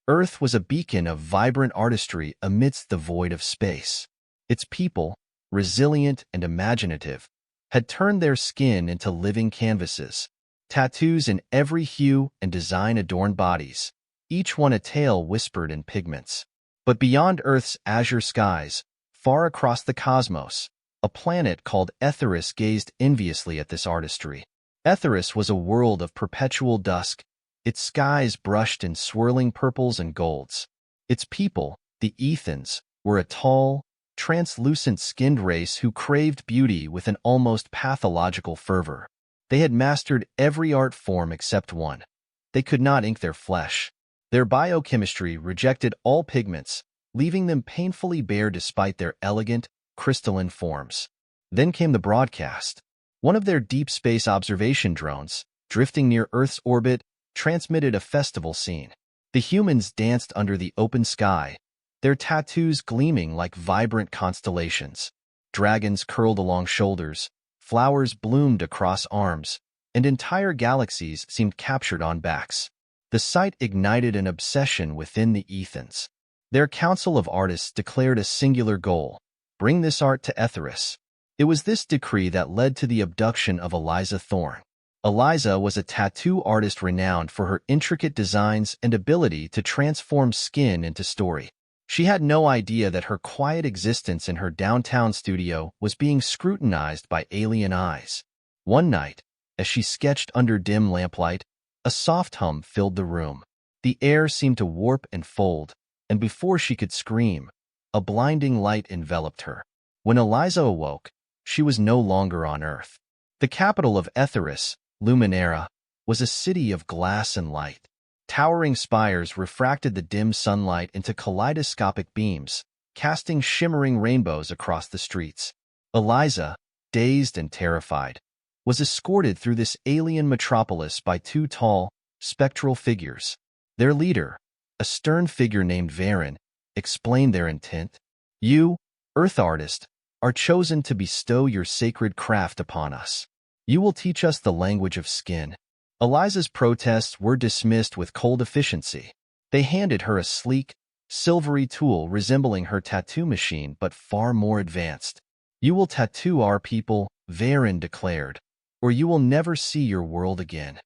Earth was a beacon of vibrant artistry amidst the void of space. Its people, resilient and imaginative, had turned their skin into living canvases. Tattoos in every hue and design adorned bodies, each one a tale whispered in pigments. But beyond Earth's azure skies, far across the cosmos, a planet called Aetheris gazed enviously at this artistry. Aetheris was a world of perpetual dusk, its skies brushed in swirling purples and golds. Its people, the Aethans, were a tall, translucent-skinned race who craved beauty with an almost pathological fervor. They had mastered every art form except one. They could not ink their flesh. Their biochemistry rejected all pigments, leaving them painfully bare despite their elegant, crystalline forms. Then came the broadcast. One of their deep space observation drones, drifting near Earth's orbit, transmitted a festival scene. The humans danced under the open sky, their tattoos gleaming like vibrant constellations. Dragons curled along shoulders, flowers bloomed across arms, and entire galaxies seemed captured on backs. The sight ignited an obsession within the Aethans. Their council of artists declared a singular goal: bring this art to Aetheris. It was this decree that led to the abduction of Eliza Thorn. Eliza was a tattoo artist renowned for her intricate designs and ability to transform skin into story. She had no idea that her quiet existence in her downtown studio was being scrutinized by alien eyes. One night, as she sketched under dim lamplight, a soft hum filled the room. The air seemed to warp and fold, and before she could scream, a blinding light enveloped her. When Eliza awoke, she was no longer on Earth. The capital of Aetheris, Luminera, was a city of glass and light. Towering spires refracted the dim sunlight into kaleidoscopic beams, casting shimmering rainbows across the streets. Eliza, dazed and terrified, was escorted through this alien metropolis by two tall, spectral figures. Their leader, a stern figure named Varen, explained their intent. You, Earth artist, are chosen to bestow your sacred craft upon us. You will teach us the language of skin. Eliza's protests were dismissed with cold efficiency. They handed her a sleek, silvery tool resembling her tattoo machine but far more advanced. You will tattoo our people, Varen declared, or you will never see your world again.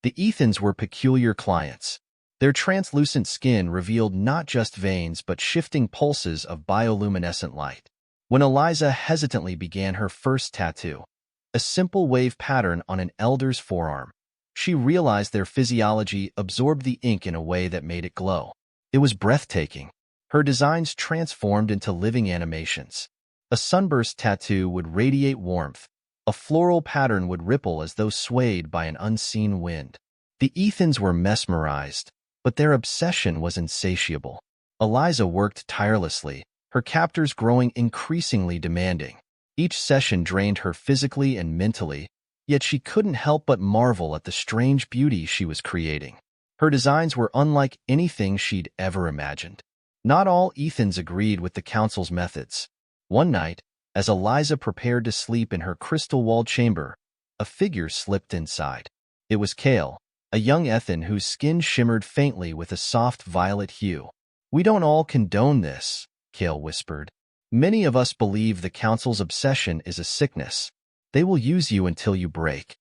The Aethans were peculiar clients. Their translucent skin revealed not just veins but shifting pulses of bioluminescent light. When Eliza hesitantly began her first tattoo, a simple wave pattern on an elder's forearm, she realized their physiology absorbed the ink in a way that made it glow. It was breathtaking. Her designs transformed into living animations. A sunburst tattoo would radiate warmth. A floral pattern would ripple as though swayed by an unseen wind. The Aethans were mesmerized, but their obsession was insatiable. Eliza worked tirelessly, her captors growing increasingly demanding. Each session drained her physically and mentally, yet she couldn't help but marvel at the strange beauty she was creating. Her designs were unlike anything she'd ever imagined. Not all Aethans agreed with the council's methods. One night, as Eliza prepared to sleep in her crystal-walled chamber, a figure slipped inside. It was Kael, a young Aethan whose skin shimmered faintly with a soft violet hue. "We don't all condone this," Kael whispered. "Many of us believe the council's obsession is a sickness. They will use you until you break."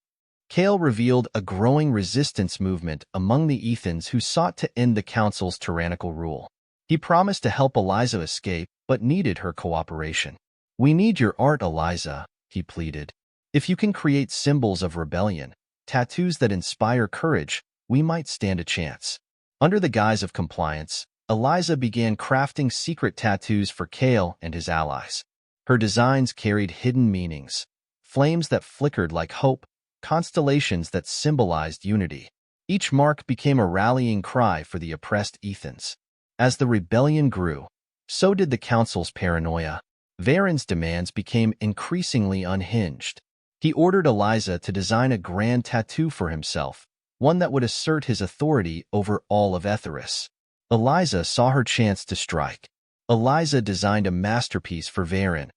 Kael revealed a growing resistance movement among the Aethans who sought to end the council's tyrannical rule. He promised to help Eliza escape, but needed her cooperation. "We need your art, Eliza," he pleaded. "If you can create symbols of rebellion, tattoos that inspire courage, we might stand a chance." Under the guise of compliance, Eliza began crafting secret tattoos for Kael and his allies. Her designs carried hidden meanings, flames that flickered like hope, constellations that symbolized unity. Each mark became a rallying cry for the oppressed Aethans. As the rebellion grew, so did the council's paranoia. Varen's demands became increasingly unhinged. He ordered Eliza to design a grand tattoo for himself, one that would assert his authority over all of Aetheris. Eliza saw her chance to strike. Eliza designed a masterpiece for Varen,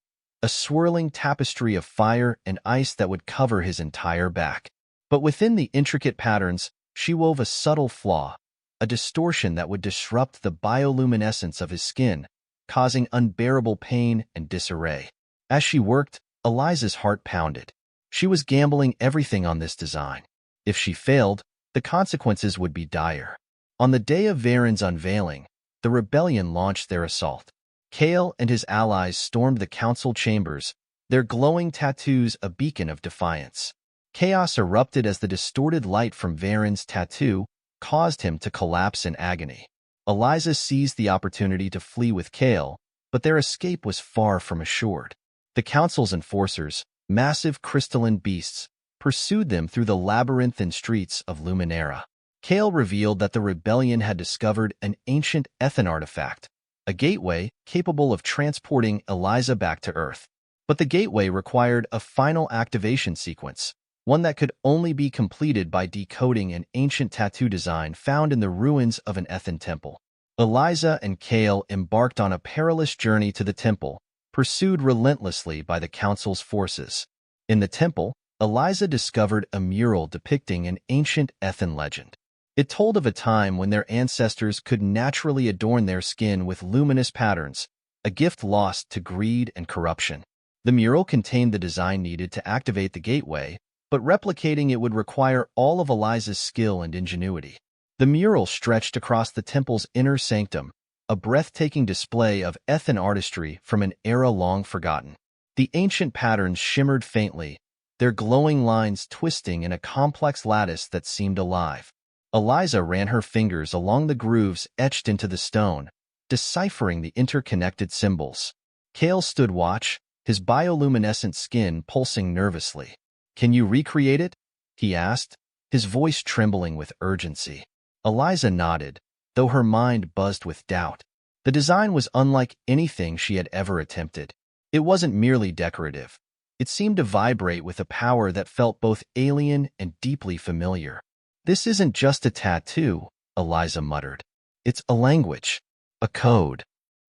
a swirling tapestry of fire and ice that would cover his entire back. But within the intricate patterns, she wove a subtle flaw. a distortion that would disrupt the bioluminescence of his skin, causing unbearable pain and disarray. As she worked, Eliza's heart pounded. She was gambling everything on this design. If she failed, the consequences would be dire. On the day of Varen's unveiling, the rebellion launched their assault. Kael and his allies stormed the council chambers, their glowing tattoos a beacon of defiance. Chaos erupted as the distorted light from Varen's tattoo caused him to collapse in agony. Eliza seized the opportunity to flee with Kael, but their escape was far from assured. The council's enforcers, massive crystalline beasts, pursued them through the labyrinthine streets of Luminera. Kael revealed that the rebellion had discovered an ancient Aethan artifact, a gateway capable of transporting Eliza back to Earth. But the gateway required a final activation sequence, one that could only be completed by decoding an ancient tattoo design found in the ruins of an Aethan temple. Eliza and Kael embarked on a perilous journey to the temple, pursued relentlessly by the council's forces. In the temple, Eliza discovered a mural depicting an ancient Aethan legend. It told of a time when their ancestors could naturally adorn their skin with luminous patterns, a gift lost to greed and corruption. The mural contained the design needed to activate the gateway, but replicating it would require all of Eliza's skill and ingenuity. The mural stretched across the temple's inner sanctum, a breathtaking display of Aethan artistry from an era long forgotten. The ancient patterns shimmered faintly, their glowing lines twisting in a complex lattice that seemed alive. Eliza ran her fingers along the grooves etched into the stone, deciphering the interconnected symbols. Kael stood watch, his bioluminescent skin pulsing nervously. "Can you recreate it?" he asked, his voice trembling with urgency. Eliza nodded, though her mind buzzed with doubt. The design was unlike anything she had ever attempted. It wasn't merely decorative. It seemed to vibrate with a power that felt both alien and deeply familiar. "This isn't just a tattoo," Eliza muttered. "It's a language, a code."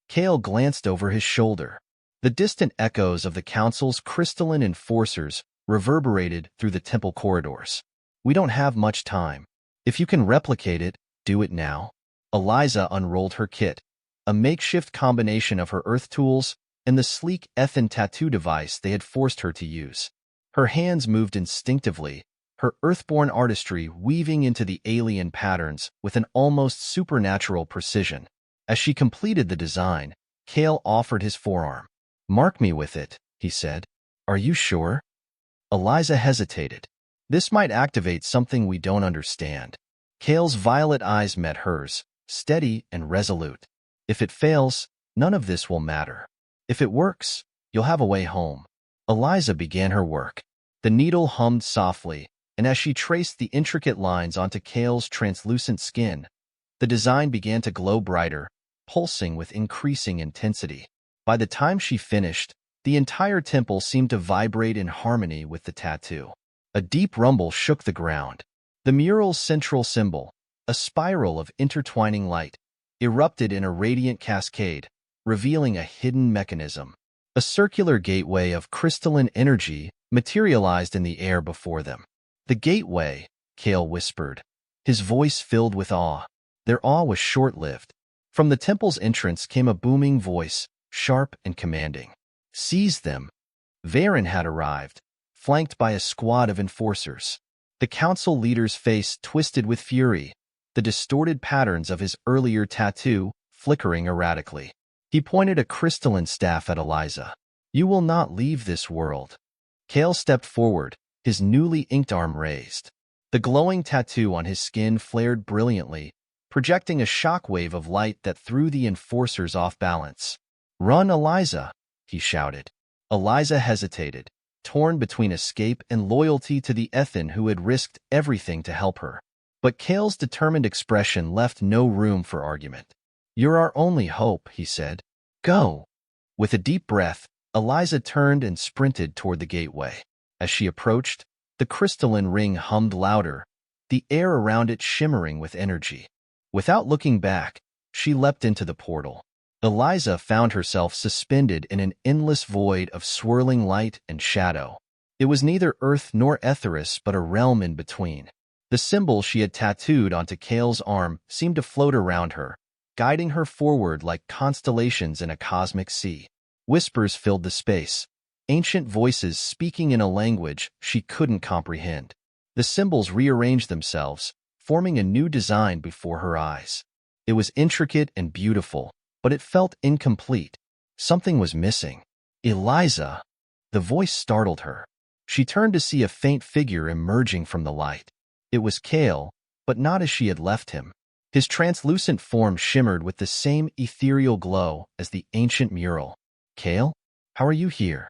Kael glanced over his shoulder. The distant echoes of the council's crystalline enforcers reverberated through the temple corridors. "We don't have much time. If you can replicate it, do it now." Eliza unrolled her kit, a makeshift combination of her earth tools and the sleek Aethan tattoo device they had forced her to use. Her hands moved instinctively, her earthborn artistry weaving into the alien patterns with an almost supernatural precision. As she completed the design, Kael offered his forearm. "Mark me with it," he said. "Are you sure?" Eliza hesitated. "This might activate something we don't understand." Kael's violet eyes met hers, steady and resolute. "If it fails, none of this will matter. If it works, you'll have a way home." Eliza began her work. The needle hummed softly, and as she traced the intricate lines onto Kael's translucent skin, the design began to glow brighter, pulsing with increasing intensity. By the time she finished, the entire temple seemed to vibrate in harmony with the tattoo. A deep rumble shook the ground. The mural's central symbol, a spiral of intertwining light, erupted in a radiant cascade, revealing a hidden mechanism. A circular gateway of crystalline energy materialized in the air before them. "The gateway," Kael whispered, his voice filled with awe. Their awe was short-lived. From the temple's entrance came a booming voice, sharp and commanding. "Seize them." Varen had arrived, flanked by a squad of enforcers. The council leader's face twisted with fury, the distorted patterns of his earlier tattoo flickering erratically. He pointed a crystalline staff at Eliza. "You will not leave this world." Kael stepped forward, his newly inked arm raised. The glowing tattoo on his skin flared brilliantly, projecting a shockwave of light that threw the enforcers off balance. "Run, Eliza," he shouted. Eliza hesitated, torn between escape and loyalty to the Aethan who had risked everything to help her. But Kael's determined expression left no room for argument. "You're our only hope," he said. "Go." With a deep breath, Eliza turned and sprinted toward the gateway. As she approached, the crystalline ring hummed louder, the air around it shimmering with energy. Without looking back, she leapt into the portal. Eliza found herself suspended in an endless void of swirling light and shadow. It was neither Earth nor Aetheris but a realm in between. The symbol she had tattooed onto Kael's arm seemed to float around her, guiding her forward like constellations in a cosmic sea. Whispers filled the space, ancient voices speaking in a language she couldn't comprehend. The symbols rearranged themselves, forming a new design before her eyes. It was intricate and beautiful, but it felt incomplete. Something was missing. Eliza! The voice startled her. She turned to see a faint figure emerging from the light. It was Kael, but not as she had left him. His translucent form shimmered with the same ethereal glow as the ancient mural. "Kael, how are you here?"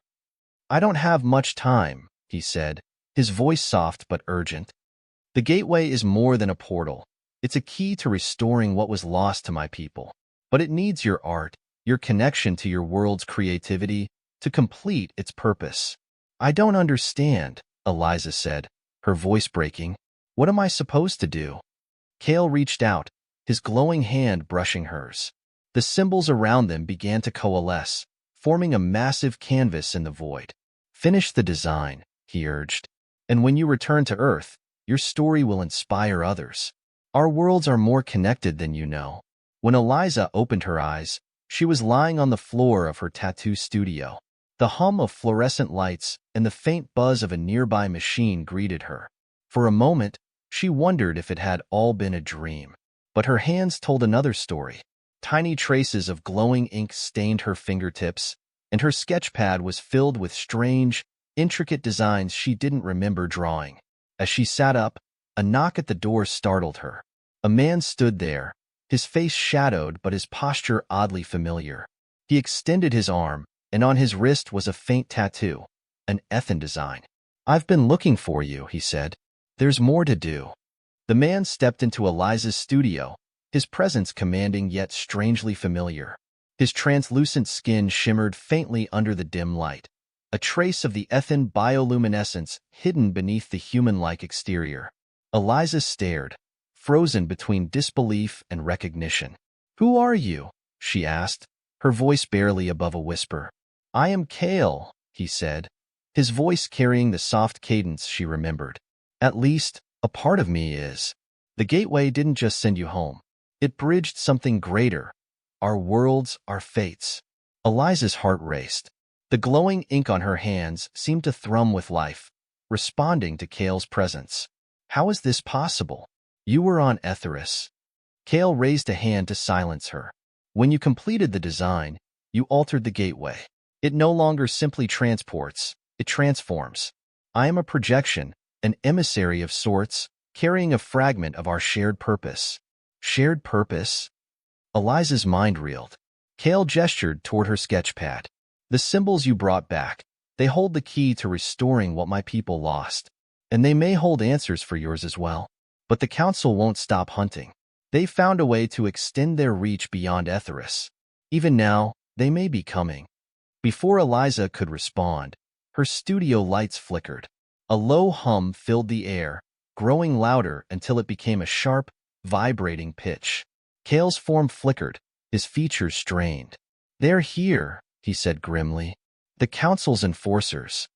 "I don't have much time," he said, his voice soft but urgent. "The gateway is more than a portal. It's a key to restoring what was lost to my people. But it needs your art, your connection to your world's creativity, to complete its purpose." "I don't understand," Eliza said, her voice breaking. "What am I supposed to do?" Kael reached out, his glowing hand brushing hers. The symbols around them began to coalesce, forming a massive canvas in the void. "Finish the design," he urged. "And when you return to Earth, your story will inspire others. Our worlds are more connected than you know." When Eliza opened her eyes, she was lying on the floor of her tattoo studio. The hum of fluorescent lights and the faint buzz of a nearby machine greeted her. For a moment, she wondered if it had all been a dream. But her hands told another story. Tiny traces of glowing ink stained her fingertips, and her sketchpad was filled with strange, intricate designs she didn't remember drawing. As she sat up, a knock at the door startled her. A man stood there, his face shadowed but his posture oddly familiar. He extended his arm, and on his wrist was a faint tattoo, an Aethan design. "I've been looking for you," he said. "There's more to do." The man stepped into Eliza's studio, his presence commanding yet strangely familiar. His translucent skin shimmered faintly under the dim light, a trace of the Aethan bioluminescence hidden beneath the human-like exterior. Eliza stared, frozen between disbelief and recognition. "Who are you?" she asked, her voice barely above a whisper. "I am Kael," he said, his voice carrying the soft cadence she remembered. "At least, a part of me is. The gateway didn't just send you home. It bridged something greater. Our worlds, our fates." Eliza's heart raced. The glowing ink on her hands seemed to thrum with life, responding to Kael's presence. "How is this possible? You were on Aetheris." Kael raised a hand to silence her. "When you completed the design, you altered the gateway. It no longer simply transports, it transforms. I am a projection, an emissary of sorts, carrying a fragment of our shared purpose." "Shared purpose?" Eliza's mind reeled. Kael gestured toward her sketchpad. "The symbols you brought back, they hold the key to restoring what my people lost. And they may hold answers for yours as well. But the Council won't stop hunting. They've found a way to extend their reach beyond Aetheris. Even now, they may be coming." Before Eliza could respond, her studio lights flickered. A low hum filled the air, growing louder until it became a sharp, vibrating pitch. Kael's form flickered, his features strained. "They're here," he said grimly. "The Council's enforcers."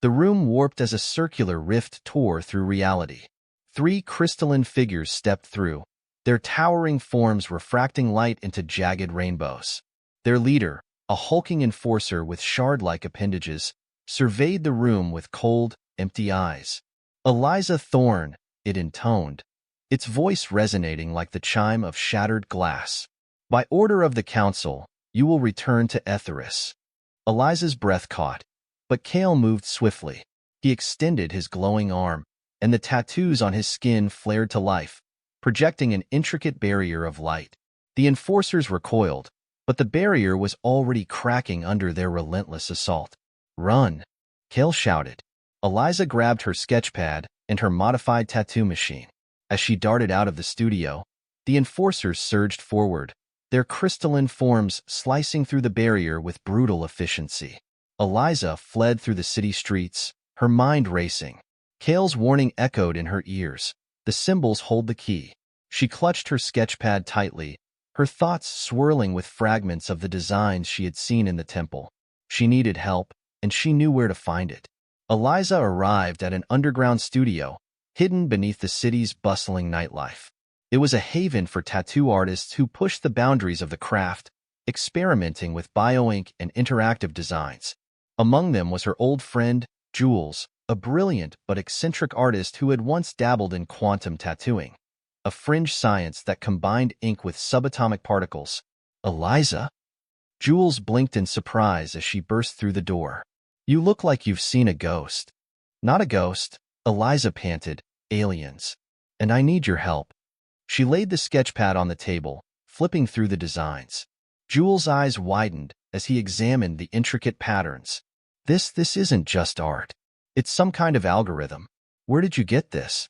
The room warped as a circular rift tore through reality. 3 crystalline figures stepped through, their towering forms refracting light into jagged rainbows. Their leader, a hulking enforcer with shard-like appendages, surveyed the room with cold, empty eyes. "Eliza Thorn," it intoned, its voice resonating like the chime of shattered glass. "By order of the Council, you will return to Aetheris." Eliza's breath caught, but Kael moved swiftly. He extended his glowing arm, and the tattoos on his skin flared to life, projecting an intricate barrier of light. The enforcers recoiled, but the barrier was already cracking under their relentless assault. "Run!" Kael shouted. Eliza grabbed her sketchpad and her modified tattoo machine. As she darted out of the studio, the enforcers surged forward, their crystalline forms slicing through the barrier with brutal efficiency. Eliza fled through the city streets, her mind racing. Kael's warning echoed in her ears. The symbols hold the key. She clutched her sketchpad tightly, her thoughts swirling with fragments of the designs she had seen in the temple. She needed help, and she knew where to find it. Eliza arrived at an underground studio, hidden beneath the city's bustling nightlife. It was a haven for tattoo artists who pushed the boundaries of the craft, experimenting with bioink and interactive designs. Among them was her old friend, Jules, a brilliant but eccentric artist who had once dabbled in quantum tattooing, a fringe science that combined ink with subatomic particles. Eliza? Jules blinked in surprise as she burst through the door. You look like you've seen a ghost. Not a ghost, Eliza panted, aliens. And I need your help. She laid the sketchpad on the table, flipping through the designs. Jules' eyes widened as he examined the intricate patterns. This isn't just art. It's some kind of algorithm. Where did you get this?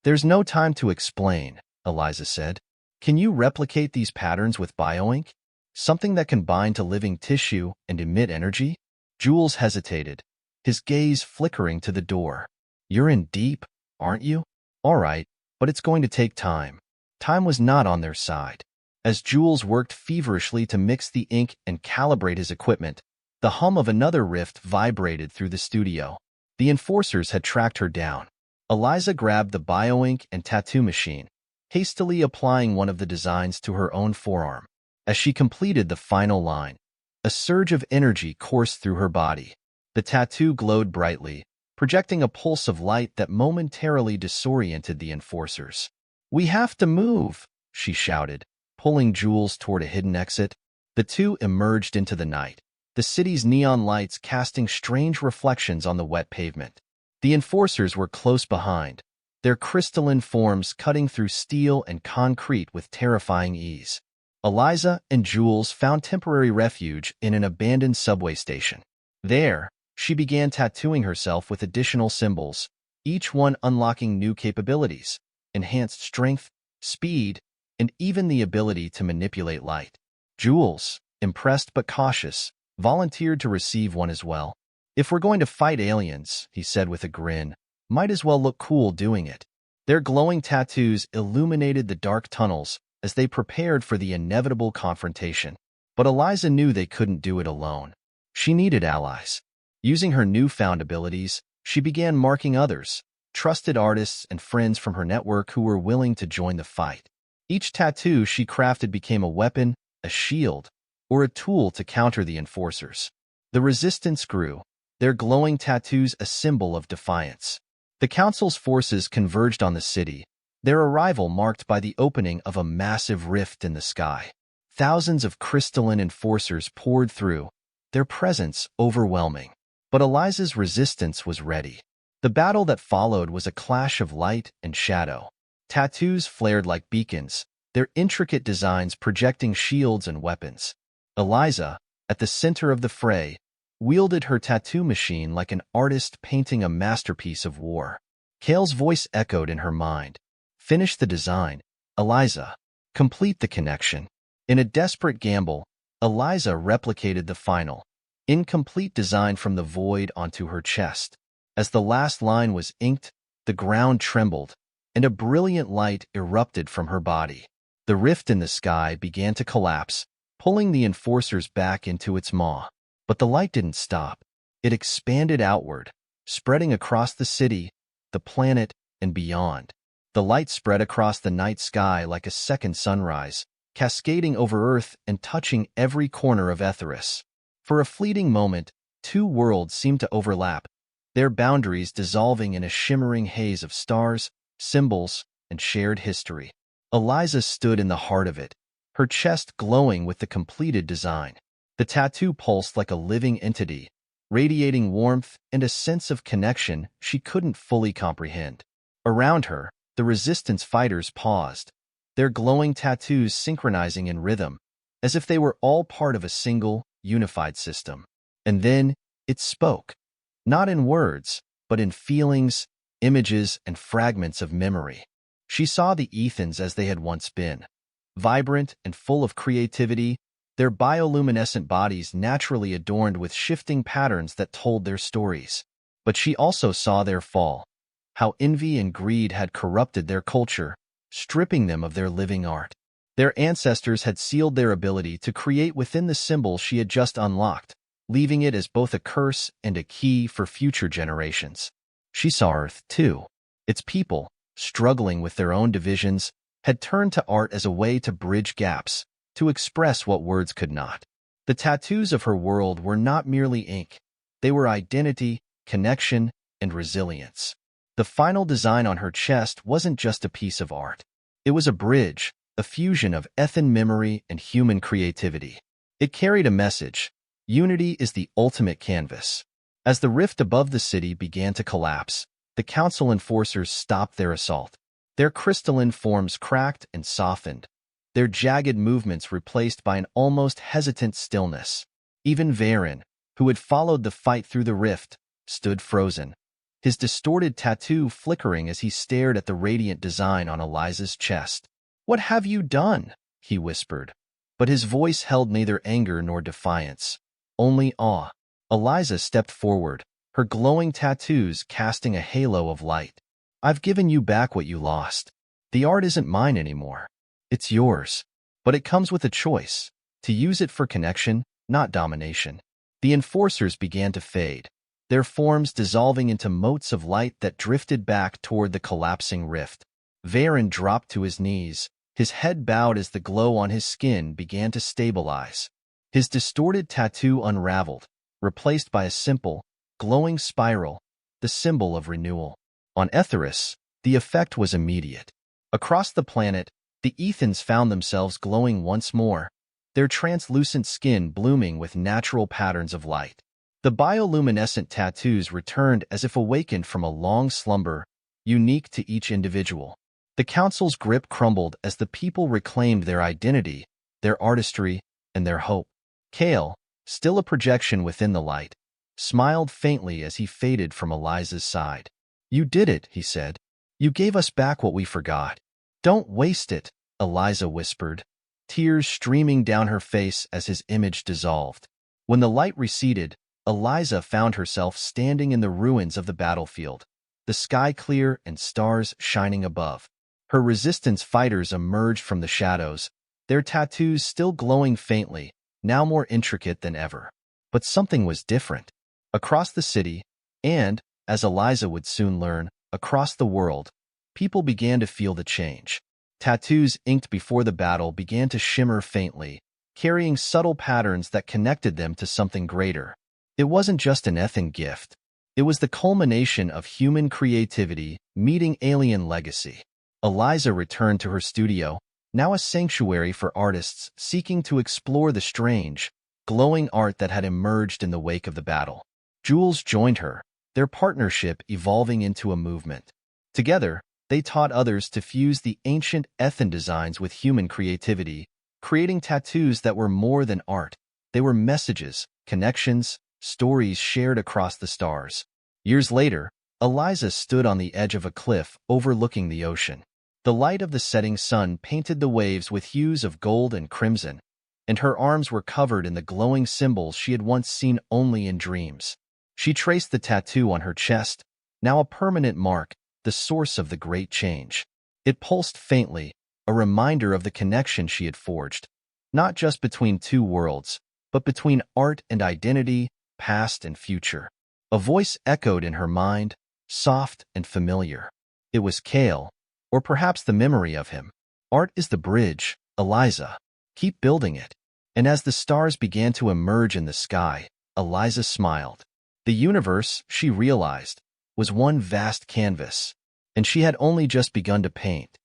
There's no time to explain, Eliza said. Can you replicate these patterns with bioink? Something that can bind to living tissue and emit energy? Jules hesitated, his gaze flickering to the door. You're in deep, aren't you? All right, but it's going to take time. Time was not on their side. As Jules worked feverishly to mix the ink and calibrate his equipment, the hum of another rift vibrated through the studio. The enforcers had tracked her down. Eliza grabbed the bioink and tattoo machine, hastily applying one of the designs to her own forearm. As she completed the final line, a surge of energy coursed through her body. The tattoo glowed brightly, projecting a pulse of light that momentarily disoriented the enforcers. We have to move, she shouted, pulling Jules toward a hidden exit. The two emerged into the night, the city's neon lights casting strange reflections on the wet pavement. The enforcers were close behind, their crystalline forms cutting through steel and concrete with terrifying ease. Eliza and Jules found temporary refuge in an abandoned subway station. There, she began tattooing herself with additional symbols, each one unlocking new capabilities, enhanced strength, speed, and even the ability to manipulate light. Jules, impressed but cautious, volunteered to receive one as well. If we're going to fight aliens, he said with a grin, might as well look cool doing it. Their glowing tattoos illuminated the dark tunnels as they prepared for the inevitable confrontation. But Eliza knew they couldn't do it alone. She needed allies. Using her newfound abilities, she began marking others, trusted artists and friends from her network who were willing to join the fight. Each tattoo she crafted became a weapon, a shield, or a tool to counter the enforcers. The resistance grew, their glowing tattoos a symbol of defiance. The Council's forces converged on the city, their arrival marked by the opening of a massive rift in the sky. Thousands of crystalline enforcers poured through, their presence overwhelming. But Eliza's resistance was ready. The battle that followed was a clash of light and shadow. Tattoos flared like beacons, their intricate designs projecting shields and weapons. Eliza, at the center of the fray, wielded her tattoo machine like an artist painting a masterpiece of war. Kael's voice echoed in her mind. Finish the design, Eliza. Complete the connection. In a desperate gamble, Eliza replicated the final, incomplete design from the void onto her chest. As the last line was inked, the ground trembled, and a brilliant light erupted from her body. The rift in the sky began to collapse, pulling the enforcers back into its maw. But the light didn't stop. It expanded outward, spreading across the city, the planet, and beyond. The light spread across the night sky like a second sunrise, cascading over Earth and touching every corner of Aetheris. For a fleeting moment, two worlds seemed to overlap, their boundaries dissolving in a shimmering haze of stars, symbols, and shared history. Eliza stood in the heart of it, her chest glowing with the completed design. The tattoo pulsed like a living entity, radiating warmth and a sense of connection she couldn't fully comprehend. Around her, the resistance fighters paused, their glowing tattoos synchronizing in rhythm, as if they were all part of a single, unified system. And then, it spoke. Not in words, but in feelings, images, and fragments of memory. She saw the Aethans as they had once been. Vibrant and full of creativity, their bioluminescent bodies naturally adorned with shifting patterns that told their stories. But she also saw their fall, how envy and greed had corrupted their culture, stripping them of their living art. Their ancestors had sealed their ability to create within the symbol she had just unlocked, leaving it as both a curse and a key for future generations. She saw Earth, too. Its people, struggling with their own divisions, had turned to art as a way to bridge gaps, to express what words could not. The tattoos of her world were not merely ink. They were identity, connection, and resilience. The final design on her chest wasn't just a piece of art. It was a bridge, a fusion of Aethan memory and human creativity. It carried a message: unity is the ultimate canvas. As the rift above the city began to collapse, the council enforcers stopped their assault. Their crystalline forms cracked and softened, their jagged movements replaced by an almost hesitant stillness. Even Varen, who had followed the fight through the rift, stood frozen, his distorted tattoo flickering as he stared at the radiant design on Eliza's chest. "What have you done?" he whispered. But his voice held neither anger nor defiance, only awe. Eliza stepped forward, her glowing tattoos casting a halo of light. "I've given you back what you lost. The art isn't mine anymore. It's yours. But it comes with a choice, to use it for connection, not domination." The enforcers began to fade, their forms dissolving into motes of light that drifted back toward the collapsing rift. Varen dropped to his knees, his head bowed as the glow on his skin began to stabilize. His distorted tattoo unraveled, replaced by a simple, glowing spiral, the symbol of renewal. On Aetheris, the effect was immediate. Across the planet, the Aethans found themselves glowing once more, their translucent skin blooming with natural patterns of light. The bioluminescent tattoos returned as if awakened from a long slumber, unique to each individual. The council's grip crumbled as the people reclaimed their identity, their artistry, and their hope. Kael, still a projection within the light, smiled faintly as he faded from Eliza's side. "You did it," he said. "You gave us back what we forgot." "Don't waste it," Eliza whispered, tears streaming down her face as his image dissolved. When the light receded, Eliza found herself standing in the ruins of the battlefield, the sky clear and stars shining above. Her resistance fighters emerged from the shadows, their tattoos still glowing faintly, now more intricate than ever. But something was different. Across the city, and, as Eliza would soon learn, across the world, people began to feel the change. Tattoos inked before the battle began to shimmer faintly, carrying subtle patterns that connected them to something greater. It wasn't just an Aethan gift. It was the culmination of human creativity meeting alien legacy. Eliza returned to her studio, now a sanctuary for artists seeking to explore the strange, glowing art that had emerged in the wake of the battle. Jules joined her, their partnership evolving into a movement. Together, they taught others to fuse the ancient Aethan designs with human creativity, creating tattoos that were more than art. They were messages, connections, stories shared across the stars. Years later, Eliza stood on the edge of a cliff overlooking the ocean. The light of the setting sun painted the waves with hues of gold and crimson, and her arms were covered in the glowing symbols she had once seen only in dreams. She traced the tattoo on her chest, now a permanent mark, the source of the great change. It pulsed faintly, a reminder of the connection she had forged, not just between two worlds, but between art and identity, past and future. A voice echoed in her mind, soft and familiar. It was Kael, or perhaps the memory of him. "Art is the bridge, Eliza. Keep building it." And as the stars began to emerge in the sky, Eliza smiled. The universe, she realized, was one vast canvas, and she had only just begun to paint.